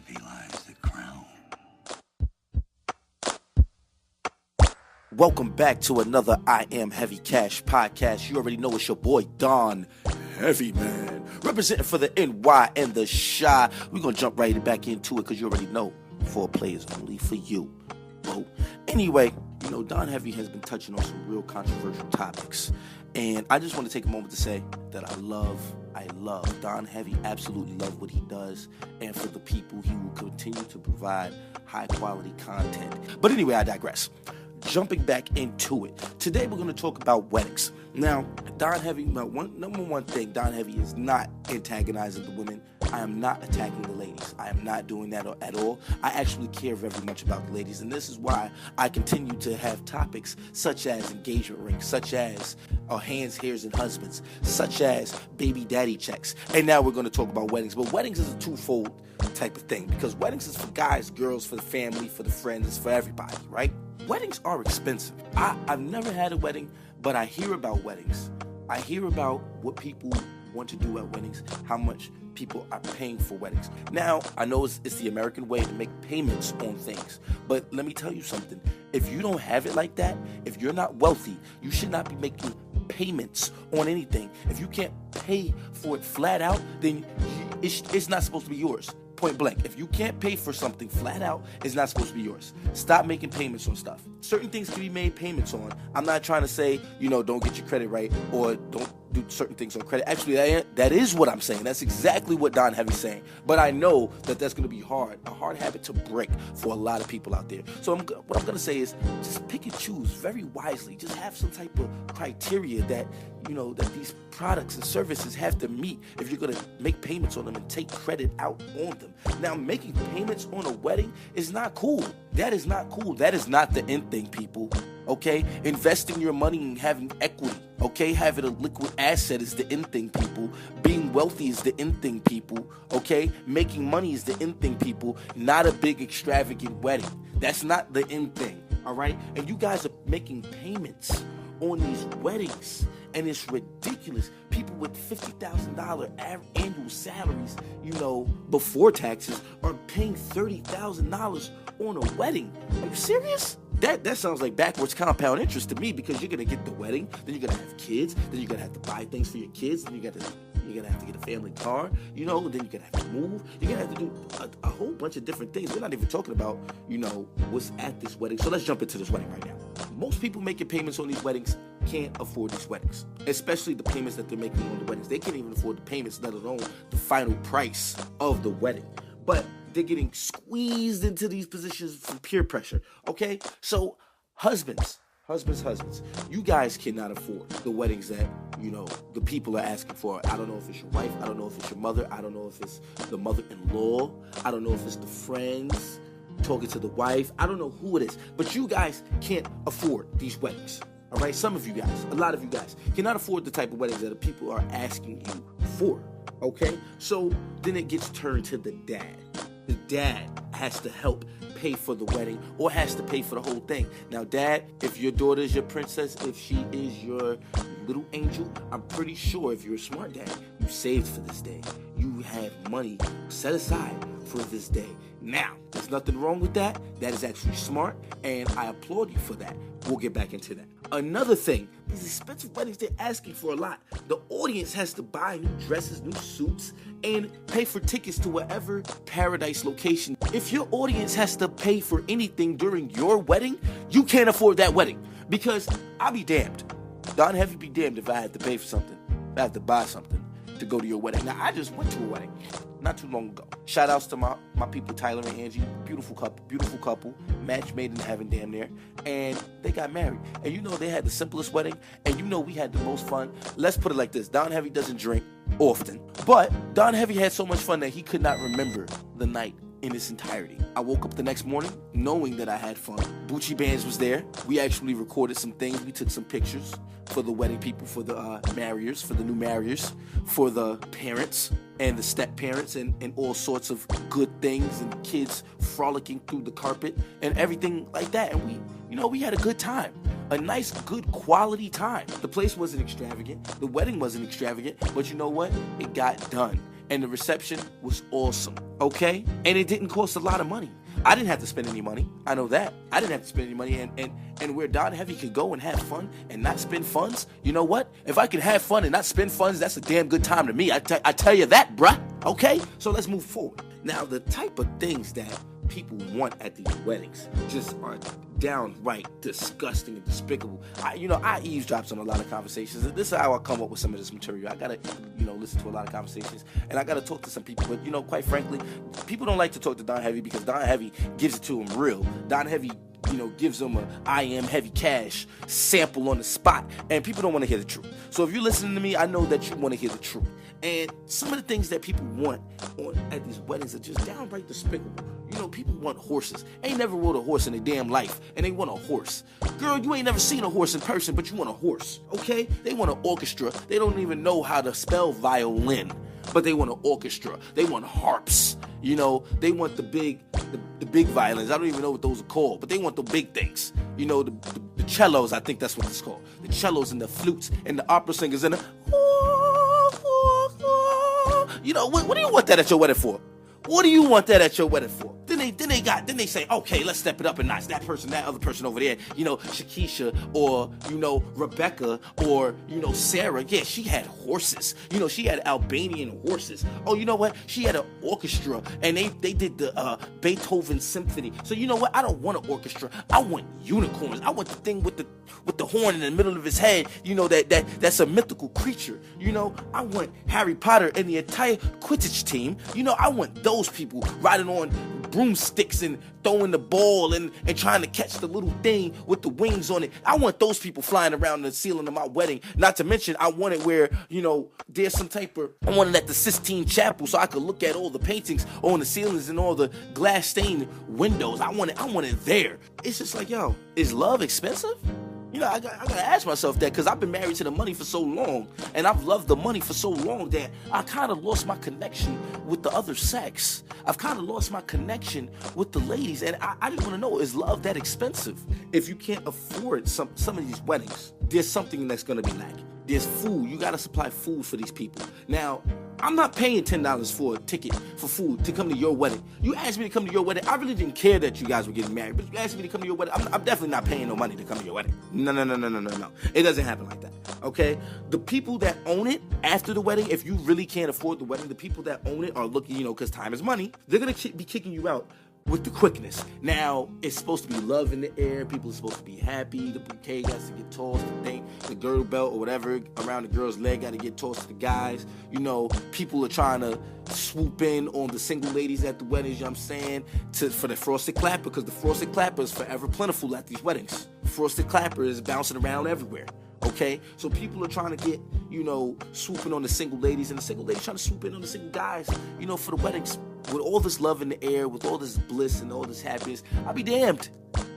Heavy lies the crown. Welcome back to another I Am Heavy Cash podcast. You already know it's your boy Don Heavy Man, representing for the NY and the Shy. We're going to jump right back into it because you already know 4 players only for you. Well, anyway, you know, Don Heavy has been touching on some real controversial topics. And I just want to take a moment to say that I love Don Heavy, absolutely love what he does. And for the people, he will continue to provide high quality content. But anyway, I digress. Jumping back into it. Today we're going to talk about weddings. Now, Don Heavy, number one thing, Don Heavy is not antagonizing the women. I am not attacking the ladies. I am not doing that at all. I actually care very much about the ladies, and this is why I continue to have topics such as engagement rings, such as hands, hairs, and husbands, such as baby daddy checks. And now we're going to talk about weddings. But weddings is a twofold type of thing because weddings is for guys, girls, for the family, for the friends, it's for everybody, right? Weddings are expensive. I've never had a wedding, but I hear about weddings. I hear about what people want to do at weddings, how much people are paying for weddings. Now, I know it's the American way to make payments on things, but let me tell you something. If you don't have it like that, if you're not wealthy, you should not be making payments on anything. If you can't pay for it flat out, then it's not supposed to be yours. Point blank. If you can't pay for something flat out, it's not supposed to be yours. Stop making payments on stuff. Certain things can be made payments on. I'm not trying to say, don't get your credit right or don't do certain things on credit. Actually, that is what I'm saying. That's exactly what Don Heavy's saying. But I know that that's going to be a hard habit to break for a lot of people out there. So what I'm going to say is just pick and choose very wisely. Just have some type of criteria that, that these products and services have to meet if you're going to make payments on them and take credit out on them. Now, making payments on a wedding is not cool. That is not cool. That is not the end thing, people. Okay? Investing your money and having equity. Okay? Having a liquid asset is the end thing, people. Being wealthy is the end thing, people. Okay? Making money is the end thing, people. Not a big extravagant wedding. That's not the end thing. All right? And you guys are making payments on these weddings, and it's ridiculous. People with $50,000 annual salaries, before taxes, are paying $30,000 on a wedding. Are you serious? That sounds like backwards compound interest to me, because you're gonna get the wedding, then you're gonna have kids, then you're gonna have to buy things for your kids, then you're gonna have to get a family car, then you're gonna have to move, you're gonna have to do a whole bunch of different things. We're not even talking about, what's at this wedding. So let's jump into this wedding right now. Most people making payments on these weddings can't afford these weddings, especially the payments that they're making on the weddings. They can't even afford the payments, let alone the final price of the wedding. But they're getting squeezed into these positions from peer pressure, okay? So husbands, you guys cannot afford the weddings that, the people are asking for. I don't know if it's your wife. I don't know if it's your mother. I don't know if it's the mother-in-law. I don't know if it's the friends talking to the wife. I don't know who it is. But you guys can't afford these weddings, all right? Some of you guys, a lot of you guys, cannot afford the type of weddings that the people are asking you for, okay? So then it gets turned to the dad. The dad has to help pay for the wedding or has to pay for the whole thing. Now, dad, if your daughter is your princess, if she is your little angel, I'm pretty sure if you're a smart dad, you saved for this day. You have money set aside for this day. Now, there's nothing wrong with that. That is actually smart, and I applaud you for that. We'll get back into that. Another thing, these expensive weddings, they're asking for a lot. The audience has to buy new dresses, new suits, and pay for tickets to whatever paradise location. If your audience has to pay for anything during your wedding, you can't afford that wedding. Because I'll be damned. Don Heavy be damned if I had to pay for something. If I had to buy something to go to your wedding. Now, I just went to a wedding not too long ago. Shout outs to my people, Tyler and Angie. Beautiful couple. Match made in heaven, damn near. And they got married. And they had the simplest wedding. And we had the most fun. Let's put it like this. Don Heavy doesn't drink often. But Don Heavy had so much fun that he could not remember the night in its entirety. I woke up the next morning knowing that I had fun. Bucci Bands was there. We actually recorded some things. We took some pictures for the wedding people, for the marriers, for the new marriers, for the parents and the step parents, and all sorts of good things, and kids frolicking through the carpet and everything like that. And we had a good time. A nice, good quality time. The place wasn't extravagant. The wedding wasn't extravagant. But you know what? It got done. and the reception was awesome, okay? And it didn't cost a lot of money. I didn't have to spend any money. I know that. I didn't have to spend any money. And where Don Heavy could go and have fun and not spend funds, you know what? If I can have fun and not spend funds, that's a damn good time to me. I tell you that, bruh. Okay? So let's move forward. Now, the type of things that people want at these weddings just are downright disgusting and despicable. I eavesdropped on a lot of conversations. This is how I come up with some of this material. I gotta, listen to a lot of conversations, and I gotta talk to some people. But quite frankly, people don't like to talk to Don Heavy because Don Heavy gives it to him real. Don Heavy, gives them a I am heavy cash sample on the spot, and people don't want to hear the truth. So if you're listening to me, I know that you want to hear the truth. And some of the things that people want at these weddings are just downright despicable. People want horses. Ain't never rode a horse in their damn life, and they want a horse. Girl, you ain't never seen a horse in person, but you want a horse, okay? They want an orchestra. They don't even know how to spell violin, but they want an orchestra. They want harps. They want the big violins. I don't even know what those are called, but they want the big things. The cellos, I think that's what it's called. The cellos and the flutes and the opera singers and the... What do you want that at your wedding for? What do you want that at your wedding for? Then they say, okay, let's step it up a notch. That other person over there, Shakisha or, Rebecca or, Sarah. Yeah, she had horses. She had Albanian horses. Oh, you know what? She had an orchestra and they did the Beethoven symphony. So you know what? I don't want an orchestra. I want unicorns. I want the thing with the horn in the middle of his head. That's a mythical creature. I want Harry Potter and the entire Quidditch team. I want those people riding on broomsticks and throwing the ball and trying to catch the little thing with the wings on it. I want those people flying around the ceiling of my wedding. Not to mention, I want it where, there's some type of... I want it at the Sistine Chapel so I could look at all the paintings on the ceilings and all the glass stained windows. I want it there. It's just like, yo, is love expensive? I gotta ask myself that because I've been married to the money for so long and I've loved the money for so long that I kind of lost my connection with the other sex. I've kind of lost my connection with the ladies, and I just want to know, is love that expensive? If you can't afford some of these weddings, there's something that's going to be lacking. There's food. You got to supply food for these people. Now, I'm not paying $10 for a ticket for food to come to your wedding. You asked me to come to your wedding. I really didn't care that you guys were getting married, but you asked me to come to your wedding. I'm definitely not paying no money to come to your wedding. No. It doesn't happen like that, okay? The people that own it after the wedding, if you really can't afford the wedding, the people that own it are looking, because time is money, they're going to be kicking you out with the quickness. Now, it's supposed to be love in the air. People are supposed to be happy. The bouquet got to get tossed. The girdle belt or whatever around the girl's leg got to get tossed to the guys. People are trying to swoop in on the single ladies at the weddings, I'm saying, for the frosted clapper, because the frosted clapper is forever plentiful at these weddings. The frosted clapper is bouncing around everywhere. Okay, so people are trying to get, swooping on the single ladies, and the single ladies trying to swoop in on the single guys, for the weddings. With all this love in the air, with all this bliss and all this happiness, I'll be damned.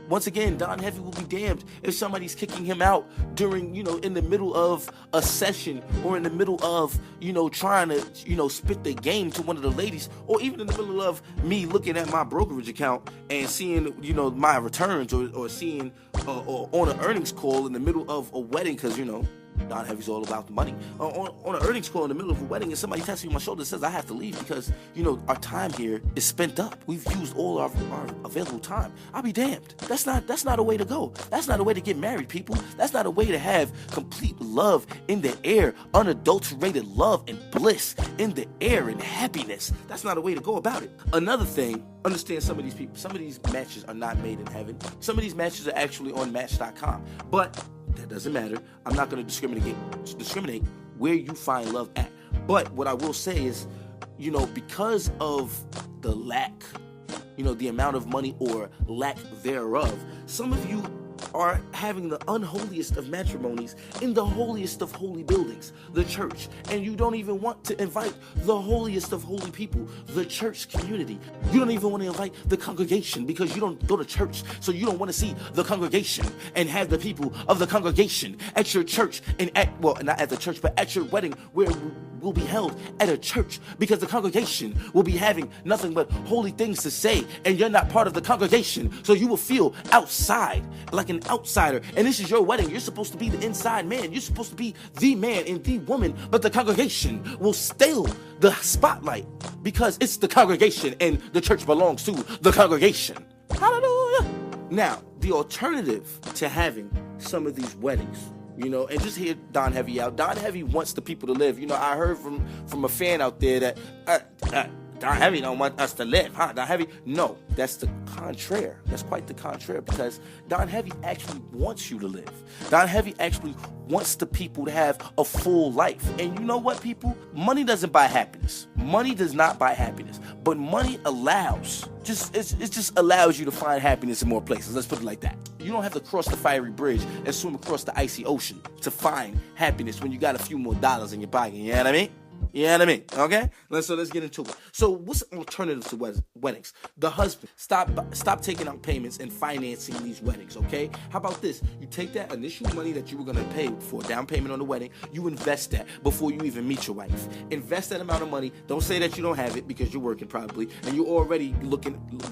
Once again, Don Heavy will be damned if somebody's kicking him out during, in the middle of a session or in the middle of, trying to, spit their game to one of the ladies, or even in the middle of me looking at my brokerage account and seeing, my returns or seeing or on an earnings call in the middle of a wedding because, Don Heavy's all about the money. On an earnings call in the middle of a wedding, and somebody taps me on my shoulder and says I have to leave because, our time here is spent up. We've used all our available time. I'll be damned. That's not a way to go. That's not a way to get married, people. That's not a way to have complete love in the air, unadulterated love and bliss in the air and happiness. That's not a way to go about it. Another thing, understand some of these matches are not made in heaven. Some of these matches are actually on Match.com. But that doesn't matter. I'm not going to discriminate where you find love at. But what I will say is, because of the lack, the amount of money or lack thereof, some of you are having the unholiest of matrimonies in the holiest of holy buildings, the church, and you don't even want to invite the holiest of holy people, the church community. You don't even want to invite the congregation because you don't go to church, so you don't want to see the congregation and have the people of the congregation at your church and not at the church, but at your wedding where will be held at a church because the congregation will be having nothing but holy things to say, and you're not part of the congregation, so you will feel outside, like an outsider. And this is your wedding. You're supposed to be the inside man. You're supposed to be the man and the woman, but the congregation will steal the spotlight because it's the congregation and the church belongs to the congregation. Hallelujah. Now, the alternative to having some of these weddings, and just hear Don Heavy out. Don Heavy wants the people to live. I heard from a fan out there that Don Heavy don't want us to live, huh? Don Heavy? No, that's the contrary. That's quite the contrary, because Don Heavy actually wants you to live. Don Heavy actually wants the people to have a full life. And you know what, people? Money doesn't buy happiness. Money does not buy happiness. But money allows, it just allows you to find happiness in more places. Let's put it like that. You don't have to cross the fiery bridge and swim across the icy ocean to find happiness when you got a few more dollars in your pocket. You know what I mean? Okay? So let's get into it. So what's the alternative to weddings? The husband, stop taking out payments and financing these weddings, okay? How about this? You take that initial money that you were going to pay for down payment on the wedding, you invest that before you even meet your wife. Invest that amount of money. Don't say that you don't have it because you're working probably, and you're already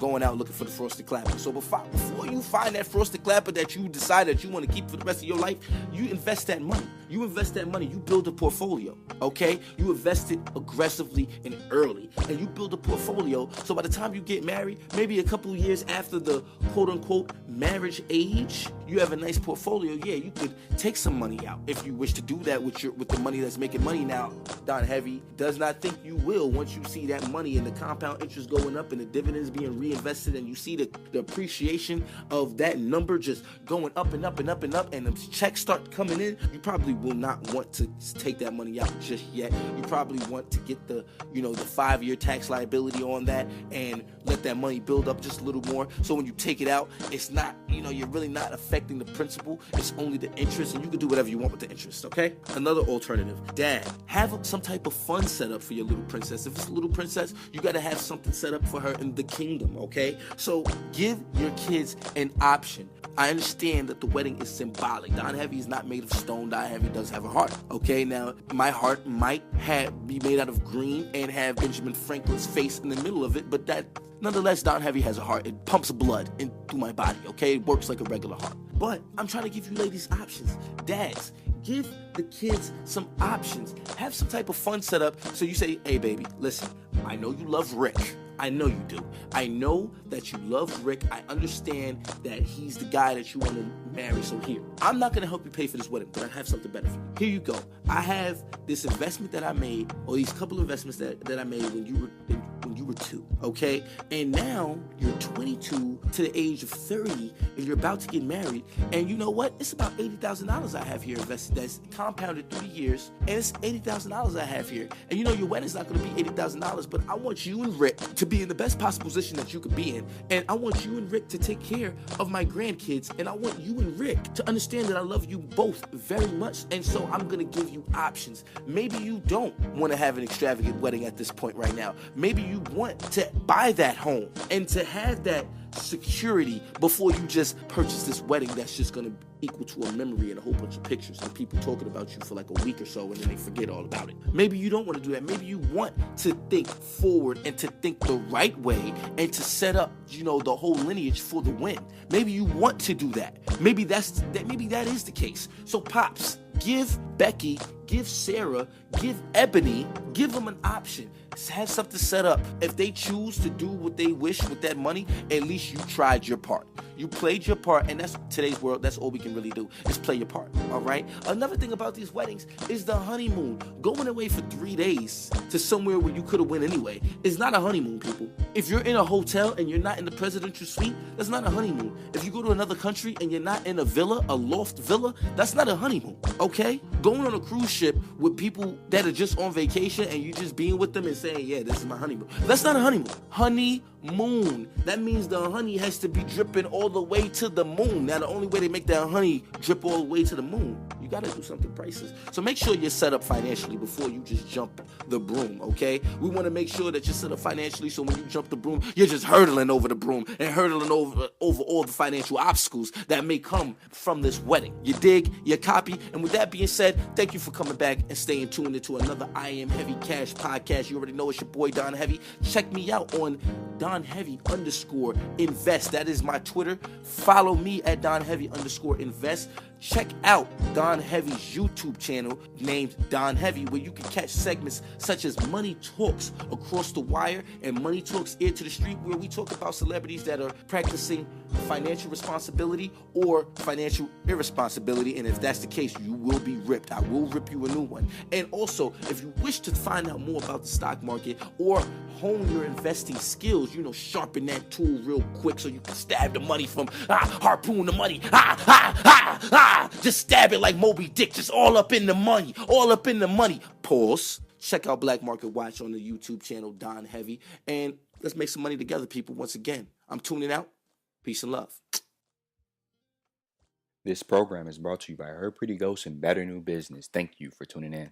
going out looking for the frosted clapper. So before you find that frosted clapper that you decide that you want to keep for the rest of your life, you invest that money. You build a portfolio, okay? You invest it aggressively and early, and you build a portfolio, so by the time you get married, maybe a couple of years after the quote-unquote marriage age, you have a nice portfolio. Yeah, you could take some money out if you wish to do that with the money that's making money now. Don Heavy does not think you will once you see that money and the compound interest going up and the dividends being reinvested, and you see the appreciation of that number just going up and up and up and up, and the checks start coming in. You probably will not want to take that money out just yet. You probably want to get the 5-year tax liability on that and let that money build up just a little more. So when you take it out, it's not, you're really not affecting the principal. It's only the interest, and you can do whatever you want with the interest, okay? Another alternative, dad, have some type of fun set up for your little princess. If it's a little princess, you got to have something set up for her in the kingdom, okay? So give your kids an option. I understand that the wedding is symbolic. Don Heavy is not made of stone. Don Heavy does have a heart, okay? Now, my heart might be made out of green and have Benjamin Franklin's face in the middle of it, but that, nonetheless, Don Heavy has a heart. It pumps blood into my body, okay? It works like a regular heart. But I'm trying to give you ladies options. Dads, give the kids some options. Have some type of fun set up. So you say, hey, baby, listen, I know you love Rick. I know you do. I know that you love Rick. I understand that he's the guy that you want to marry. So here, I'm not going to help you pay for this wedding, but I have something better for you. Here you go. I have this investment that I made, or these couple investments that I made when you were 2, okay? And now you're 22 to the age of 30, and you're about to get married. And you know what? It's about $80,000 I have here invested. That's compounded through the years, and it's $80,000 I have here. And your wedding's not going to be $80,000, but I want you and Rick to be in the best possible position that you could be in. And I want you and Rick to take care of my grandkids. And I want you and Rick to understand that I love you both very much. And so I'm going to give you options. Maybe you don't want to have an extravagant wedding at this point right now. Maybe you want to buy that home and to have that security before you just purchase this wedding that's just going to equal to a memory and a whole bunch of pictures and people talking about you for like a week or so, and then they forget all about it. Maybe you don't want to do that. Maybe you want to think forward and to think the right way and to set up, the whole lineage for the win. Maybe you want to do that. Maybe that is the case. So pops, give Becky, give Sarah, give Ebony, give them an option. Have something set up. If they choose to do what they wish with that money, at least you tried your part. You played your part, and that's today's world. That's all we can really do is play your part, all right? Another thing about these weddings is the honeymoon. Going away for 3 days to somewhere where you could have went anyway is not a honeymoon, people. If you're in a hotel and you're not in the presidential suite, that's not a honeymoon. If you go to another country and you're not in a villa, a loft villa, that's not a honeymoon, okay? Going on a cruise ship with people that are just on vacation and you just being with them and saying, yeah, this is my honeymoon. That's not a honeymoon. Honeymoon Moon. That means the honey has to be dripping all the way to the moon. Now, the only way they make that honey drip all the way to the moon, you got to do something priceless. So make sure you're set up financially before you just jump the broom, okay? We want to make sure that you're set up financially so when you jump the broom, you're just hurdling over the broom and hurdling over all the financial obstacles that may come from this wedding. You dig? You copy? And with that being said, thank you for coming back and staying tuned into another I Am Heavy Cash podcast. You already know it's your boy Don Heavy. Check me out on DonHeavy_invest. That is my Twitter. Follow me at DonHeavy_invest. Check out Don Heavy's YouTube channel named Don Heavy, where you can catch segments such as Money Talks Across the Wire and Money Talks Ear to the Street, where we talk about celebrities that are practicing financial responsibility or financial irresponsibility. And if that's the case, you will be ripped. I will rip you a new one. And also, if you wish to find out more about the stock market or hone your investing skills, sharpen that tool real quick so you can stab the money from harpoon the money. Just stab it like Moby Dick, just all up in the money, Pause. Check out Black Market Watch on the YouTube channel, Don Heavy, and let's make some money together, people. Once again, I'm tuning out. Peace and love. This program is brought to you by Her Pretty Ghost and Better New Business. Thank you for tuning in.